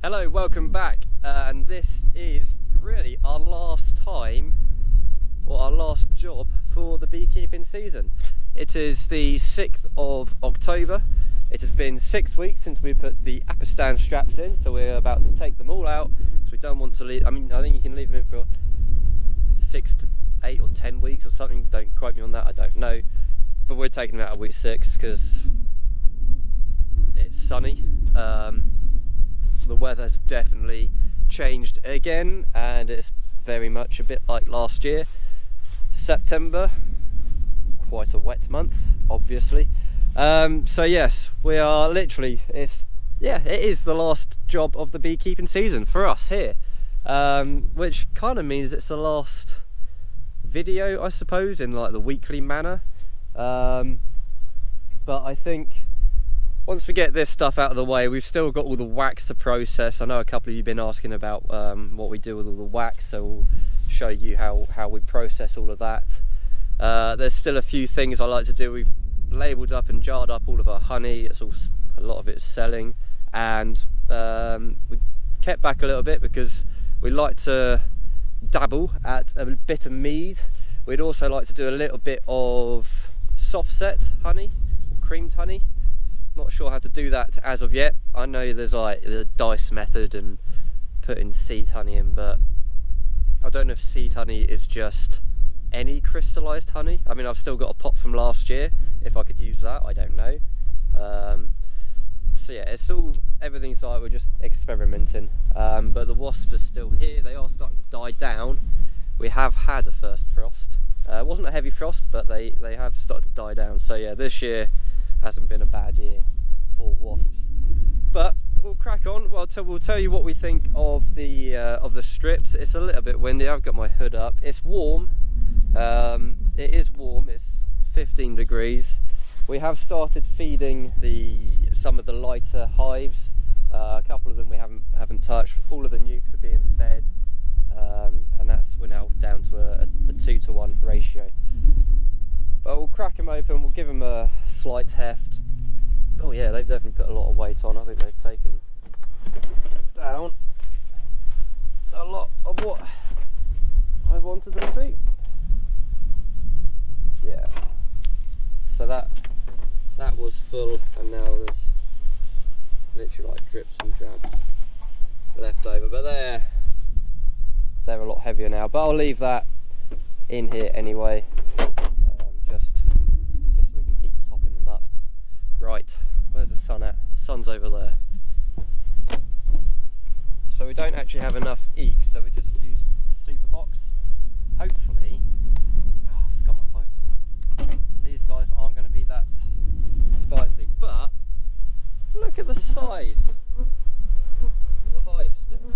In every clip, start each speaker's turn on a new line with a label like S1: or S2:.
S1: Hello, welcome back, and this is really our last time, or our last job for the beekeeping season. It is the 6th of October. It has been 6 weeks since we put the Apistan straps in, so we're about to take them all out, because we don't want to leave. I think you can leave them in for 6 to 8 or 10 weeks or something, don't quote me on that, I don't know. But we're taking them out at week 6 because it's sunny. The weather's definitely changed again, and it's very much a bit like last year. September, quite a wet month, obviously. So yes, we are literally, it is the last job of the beekeeping season for us here, which kind of means it's the last video, I suppose, in like the weekly manner. But I think once we get this stuff out of the way, we've still got all the wax to process. I know a couple of you have been asking about what we do with all the wax, so we'll show you how we process all of that. There's still a few things I like to do. We've labelled up and jarred up all of our honey. It's all, a lot of it's selling, and we kept back a little bit because we like to dabble at a bit of mead. We'd also like to do a little bit of soft set honey, creamed honey. Not sure how to do that as of yet. I know there's like the dice method and putting seed honey in, but I don't know if seed honey is just any crystallized honey. I mean, I've still got a pot from last year. If I could use that, I don't know. So yeah, it's all, everything's like we're just experimenting. But the wasps are still here. They are starting to die down. We have had a first frost. It wasn't a heavy frost, but they have started to die down. So yeah, this year hasn't been a bad year for wasps. But we'll crack on. We'll tell you what we think of the strips. It's a little bit windy. I've got my hood up. It's warm. It is warm. It's 15 degrees. We have started feeding some of the lighter hives. A couple of them we haven't touched. All of the nukes are being fed, and we're now down to a 2-to-1 ratio. But we'll crack them open. We'll give them a slight heft. Oh yeah, they've definitely put a lot of weight on. I think they've taken down a lot of what I wanted them to. Yeah. So that was full, and now there's literally like drips and drabs left over. But they're a lot heavier now. But I'll leave that in here anyway, just so we can keep topping them up. Right, where's the sun at? The sun's over there. So we don't actually have enough eeks, so we just use the super box. Hopefully, I forgot my hive tool. These guys aren't going to be that spicy, but look at the size of the hive still.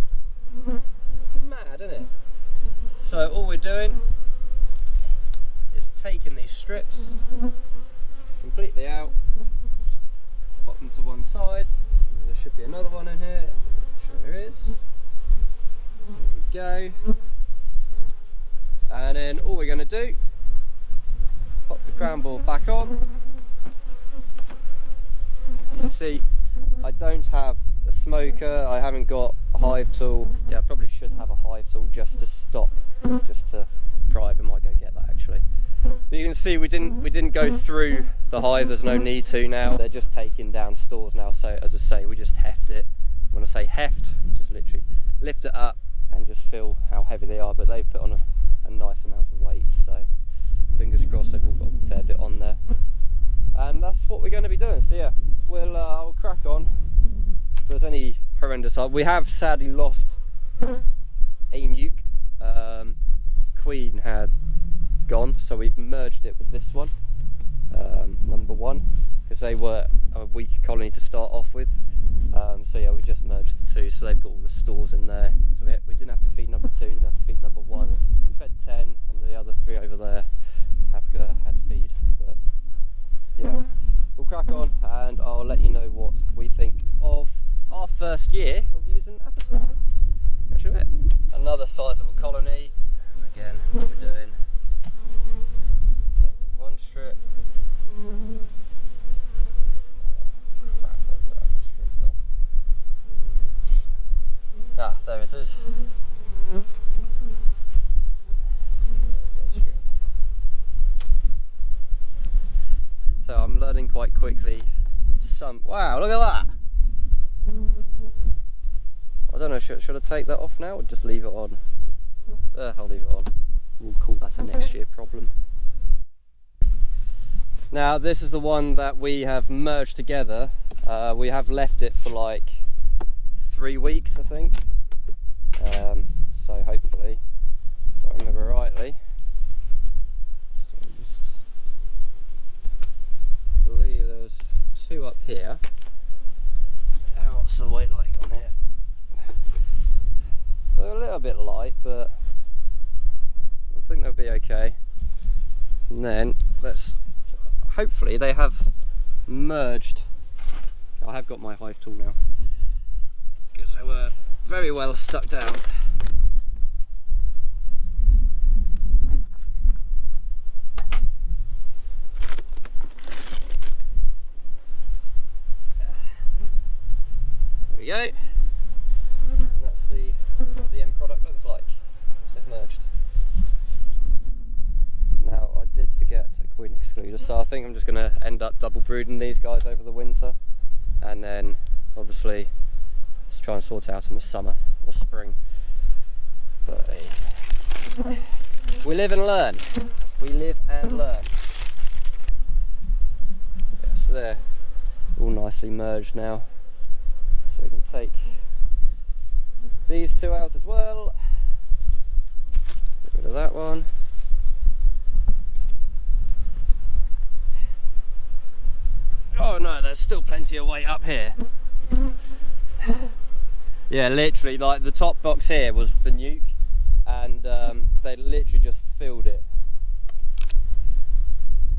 S1: Mad, isn't it? So all we're doing is taking these strips completely out, pop them to one side. There should be another one in here. Sure there is. There we go. And then all we're going to do, pop the crown board back on. You can see I don't have a smoker, I haven't got a hive tool. Yeah, I probably should have a hive tool just to stop, just to pry. I might go get that actually. But you can see we didn't go through the hive. There's no need to now. They're just taking down stores now. So as I say, we just heft it. When I say heft, just literally lift it up and just feel how heavy they are. But they've put on a nice amount of weight. So fingers crossed they've all got a fair bit on there. And that's what we're going to be doing. So yeah, I'll crack on. If there's any horrendous, we have sadly lost a nuke. Queen had gone, so we've merged it with this one, number one, because they were a weak colony to start off with. So yeah, we just merged the two, so they've got all the stores in there. So we didn't have to feed number 2, didn't have to feed number 1. We fed 10, and the other 3 over there had feed. But yeah, we'll crack on, and I'll let you know what we think of our first year of using Apistan. Catch you in a bit. Another sizable colony. Again, what we're doing, taking one strip, fertilizers. So I'm learning quite quickly wow, look at that! I don't know, should I take that off now or just leave it on? I'll leave it on. We'll call that a next year problem. Now this is the one that we have merged together. We have left it for like 3 weeks, I think. So hopefully, if I remember rightly. So just believe there was 2 up here. What's the weight like on here? They're a little bit light, but I think they'll be okay. And then hopefully they have merged. I have got my hive tool now because they were very well stuck down. There we go. And that's what the end product looks like. It's merged. Now I did forget a queen excluder, so I think I'm just going to end up double brooding these guys over the winter, and then obviously just try and sort it out in the summer or spring. But we live and learn. We live and learn. Yeah, so they're all nicely merged now. So we can take these 2 out as well. Get rid of that one. Oh no, there's still plenty of weight up here. Yeah, literally, like the top box here was the nuke, and they literally just filled it,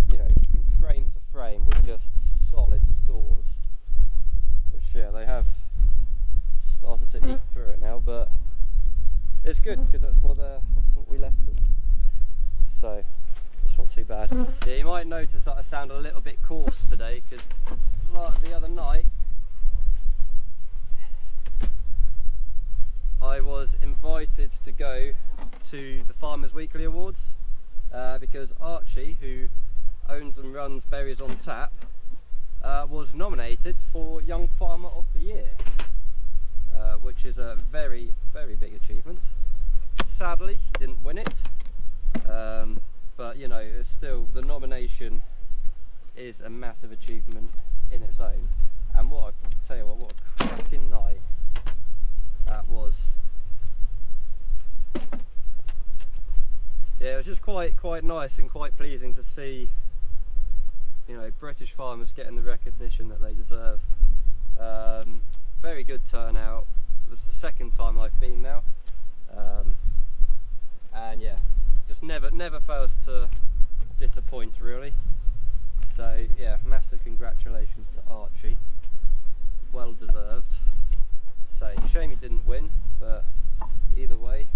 S1: you know, from frame to frame with just solid stores. Which, yeah, they have started to eat through it now, but it's good because that's what we left them. So it's not too bad. Yeah, you might notice that I sound a little bit coarse today because like the other night I was invited to go to the Farmers Weekly Awards because Archie, who owns and runs Berries on Tap, was nominated for Young Farmer of the Year, which is a very, very big achievement. Sadly, he didn't win it, but you know, it's still, the nomination is a massive achievement in its own. And what I tell you what a cracking night that was. Yeah, it was just quite nice and quite pleasing to see, you know, British farmers getting the recognition that they deserve. Very good turnout. It was the second time I've been now, and yeah, just never fails to disappoint really. So yeah, massive congratulations to Archie, well deserved. So shame he didn't win, but either way,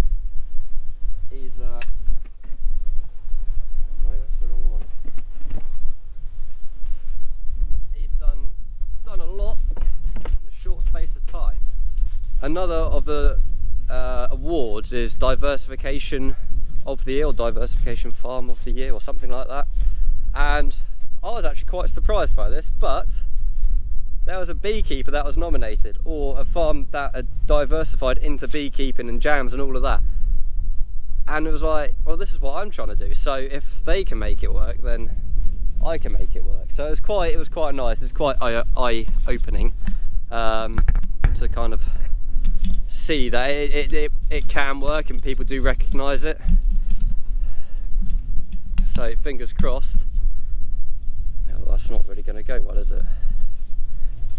S1: he's oh no, that's the wrong one. He's done a lot in a short space of time. Another of the awards is Diversification of the Year, or Diversification Farm of the Year, or something like that. And I was actually quite surprised by this, but there was a beekeeper that was nominated, or a farm that had diversified into beekeeping and jams and all of that. And it was like, well, this is what I'm trying to do. So if they can make it work, then I can make it work. So it was quite nice. It's quite eye-opening to kind of see that it can work and people do recognise it. So fingers crossed. Oh, that's not really going to go well, is it?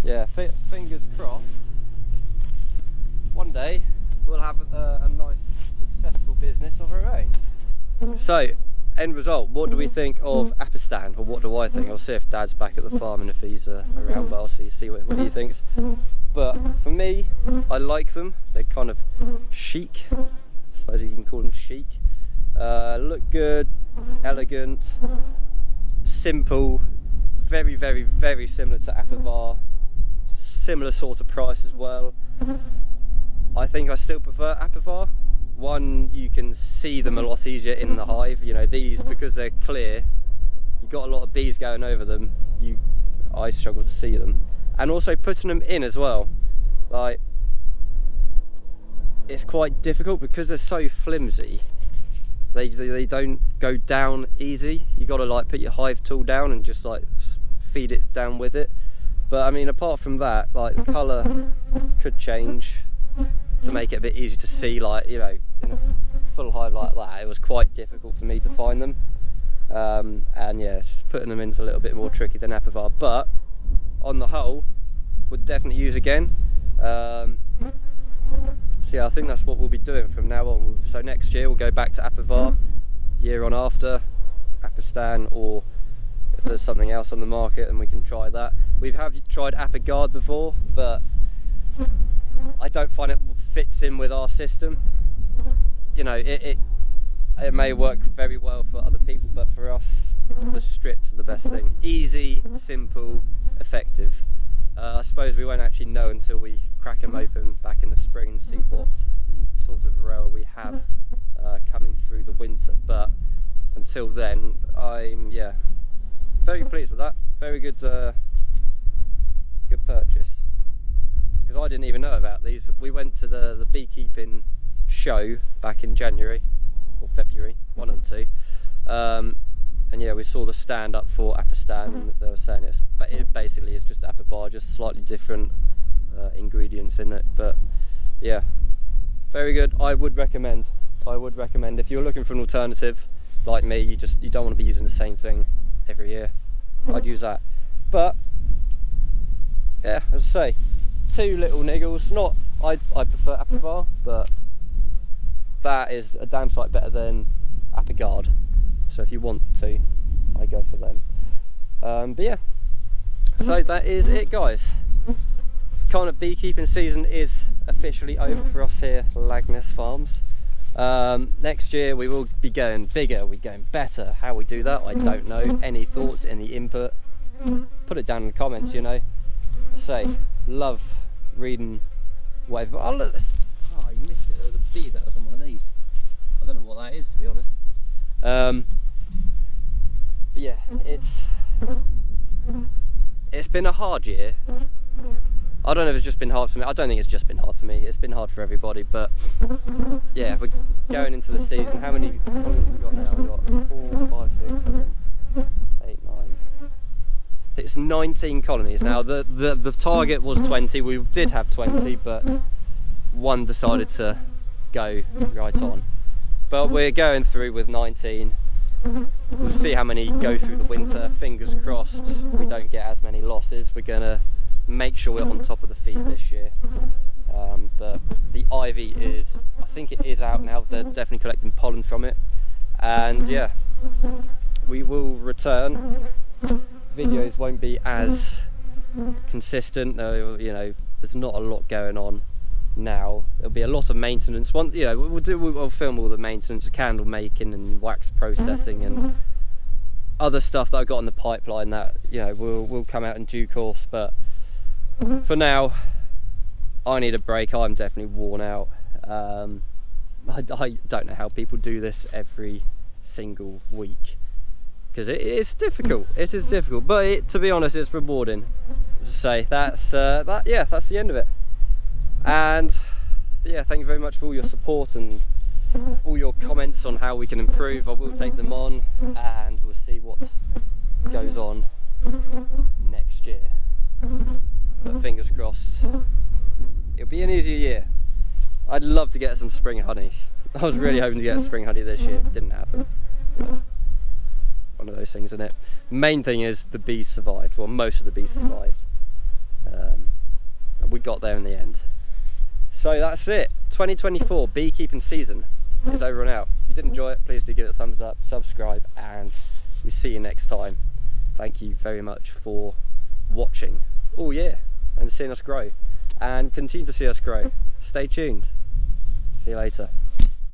S1: Yeah, fingers crossed. One day we'll have a nice, successful business of our own. So, end result, what do we think of Apistan, or what do I think? I'll see if Dad's back at the farm and if he's around, but I'll see what he thinks. But for me, I like them. They're kind of chic, I suppose you can call them chic. Look good, elegant, simple, very, very, very similar to Apivar. Similar sort of price as well. I think I still prefer Apivar. One, you can see them a lot easier in the hive. You know, these, because they're clear, you've got a lot of bees going over them, I struggle to see them. And also putting them in as well, like, it's quite difficult because they're so flimsy. They don't go down easy. You got to like put your hive tool down and just like feed it down with it. But I mean, apart from that, like, the colour could change to make it a bit easier to see. Like, you know, in a full hive like that, it was quite difficult for me to find them. And yeah, just putting them in is a little bit more tricky than Apivar, but on the whole, would definitely use again. So yeah, I think that's what we'll be doing from now on. So next year we'll go back to Apivar, year on after Apistan, or if there's something else on the market and we can try that. We have tried Apivar before, but I don't find it fits in with our system. You know, it may work very well for other people, but for us, the strips are the best thing. Easy, simple, effective. I suppose we won't actually know until we crack them open back in the spring and see what sort of varroa we have coming through the winter. But until then, I'm very pleased with that. Very good, good purchase. Because I didn't even know about these. We went to the beekeeping show back in January or February, one of the two. And yeah, we saw the stand up for Apistan, and they were saying it basically is just Apivar, just slightly different ingredients in it. But yeah, very good. I would recommend if you're looking for an alternative like me, you don't want to be using the same thing every year. I'd use that. But yeah, as I say, two little niggles. I prefer Apivar, but that is a damn sight better than Apigard. So if you want to, I go for them. But yeah, so that is it, guys. Kind of beekeeping season is officially over for us here at Lagness Farms. Next year we will be going bigger, we're going better. How we do that, I don't know. Any thoughts, any input, put it down in the comments, you know. Say, love reading whatever. Oh, look, oh, you missed it. There was a bee that was on one of these. I don't know what that is, to be honest. But yeah, it's been a hard year. I don't know if it's just been hard for me. I don't think it's just been hard for me. It's been hard for everybody. But yeah, we're going into the season. How many have we got now? We've got 4, 5, 6, 7, 8, 9. I think it's 19 colonies now. The target was 20. We did have 20, but one decided to go right on. But we're going through with 19. We'll see how many go through the winter. Fingers crossed we don't get as many losses. We're gonna make sure we're on top of the feed this year. But the ivy is, I think it is out now. They're definitely collecting pollen from it. And yeah, we will return. Videos won't be as consistent. You know, there's not a lot going on now. There'll be a lot of maintenance. You know, we'll film all the maintenance, candle making and wax processing and other stuff that I've got in the pipeline that, you know, will come out in due course. But for now, I need a break. I'm definitely worn out. I don't know how people do this every single week, because it is difficult. It is difficult, but to be honest, it's rewarding. To say that's that. Yeah, that's the end of it. And yeah, thank you very much for all your support and all your comments on how we can improve. I will take them on, and we'll see what goes on next year. But fingers crossed, it'll be an easier year. I'd love to get some spring honey. I was really hoping to get spring honey this year. It didn't happen. One of those things, isn't it? Main thing is the bees survived. Well, most of the bees survived. And we got there in the end. So that's it. 2024 beekeeping season is over and out. If you did enjoy it, please do give it a thumbs up, subscribe, and we see you next time. Thank you very much for watching all year and seeing us grow, and continue to see us grow. Stay tuned. See you later.